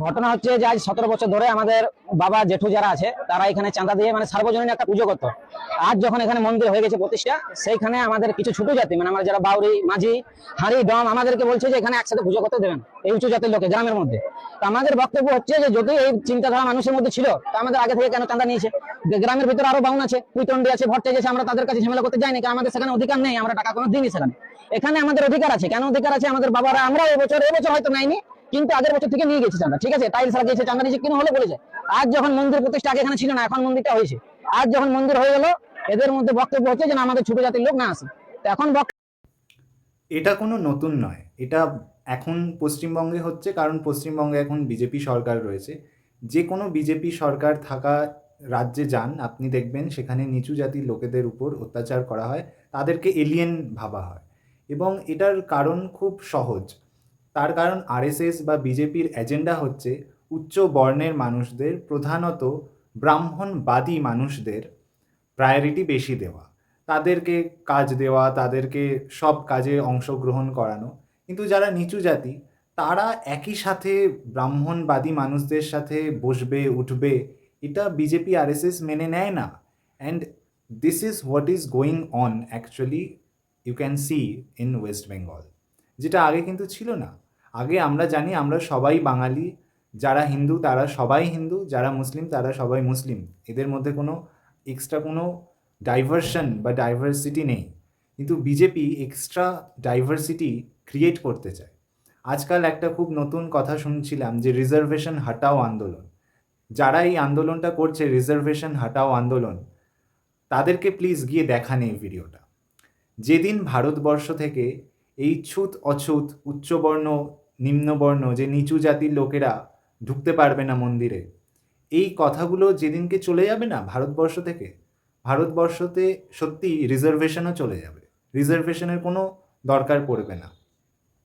ঘটনা হচ্ছে যে আজ 17 বছর ধরে আমাদের বাবা জেঠু যারা আছে তারা এখানে চাঁদা দিয়ে মানে সার্বজনীন একটা পুজো করতো। আজ যখন এখানে মন্দির হয়ে গেছে প্রতিষ্ঠা, সেইখানে আমাদের কিছু ছোট জাতি মানে আমরা যারা বাউরি মাঝি হাঁড়ি ডম আমাদেরকে বলছে যে এখানে একসাথে পুজো করতে দেবেন এই উঁচু জাতির লোকে গ্রামের মধ্যে। তো আমাদের বক্তব্য হচ্ছে যে যদি এই চিন্তাধারা মানুষের মধ্যে ছিল তো আমাদের আগে থেকে কেন চাঁদা নিয়েছে? গ্রামের ভিতরে আরো বাউন আছে, কুইতন্ডি আছে, ভট্টাই আছে, আমরা তাদের কাছে ঝামেলা করতে যাইনি, আমাদের সেখানে অধিকার নেই, আমরা টাকা কোনো দিনই সেখানে। এখানে আমাদের অধিকার আছে। কেন অধিকার আছে? আমাদের বাবারা আমরা এবছর হয়তো নেয়নি, কিন্তু আগের বছর থেকে নিয়ে গেছি চাঁদা, ঠিক আছে, টাইলস লাগিয়েছে, চাঁদা নিয়েছে, কিনে হলে বলে যায়। আজ যখন মন্দির প্রতিষ্ঠা, আগে এখানে ছিল না, এখন মন্দিরটা হয়েছে। আজ যখন মন্দির হয়ে গেল, এদের মধ্যে বক্তব্য হচ্ছে যে না, আমাদের ছোট জাতির লোক না আসে। তো এখন এটা কোনো নতুন নয়, এটা এখন পশ্চিমবঙ্গে হচ্ছে, কারণ পশ্চিমবঙ্গে এখন বিজেপি সরকার রয়েছে। যে কোনো বিজেপি সরকার থাকা রাজ্যে যান, আপনি দেখবেন সেখানে নিচু জাতির লোকেদের উপর অত্যাচার করা হয়, তাদেরকে এলিয়েন ভাবা হয়। এবং এটার কারণ খুব সহজ। তার কারণ আরএসএস বা বিজেপির এজেন্ডা হচ্ছে উচ্চ বর্ণের মানুষদের, প্রধানত ব্রাহ্মণবাদী মানুষদের প্রায়োরিটি বেশি দেওয়া, তাদেরকে কাজ দেওয়া, তাদেরকে সব কাজে অংশগ্রহণ করানো। কিন্তু যারা নিচু জাতি, তারা একই সাথে ব্রাহ্মণবাদী মানুষদের সাথে বসবে, উঠবে, এটা বিজেপি আরএসএস মেনে নেয় না। And this is what is going on actually, you can see in West Bengal, যেটা আগে কিন্তু ছিল না। আগে আমরা জানি আমরা সবাই বাঙালি, যারা হিন্দু তারা সবাই হিন্দু, যারা মুসলিম তারা সবাই মুসলিম, এদের মধ্যে কোনো এক্সট্রা কোনো ডাইভারশন বা ডাইভার্সিটি নেই। কিন্তু বিজেপি এক্সট্রা ডাইভার্সিটি ক্রিয়েট করতে চায়। আজকাল একটা খুব নতুন কথা শুনছিলাম যে রিজার্ভেশন হটাও আন্দোলন। যারা এই আন্দোলনটা করছে, রিজার্ভেশন হটাও আন্দোলন, তাদেরকে প্লিজ গিয়ে দেখান এই ভিডিওটা। যেদিন ভারতবর্ষ থেকে এই ছুত অছুত উচ্চবর্ণ নিম্নবর্ণ যে নিচু জাতির লোকেরা ঢুকতে পারবে না মন্দিরে, এই কথাগুলো যেদিনকে চলে যাবে না ভারতবর্ষ থেকে, ভারতবর্ষতে সত্যি রিজার্ভেশনও চলে যাবে, রিজার্ভেশনের কোনো দরকার পড়বে না।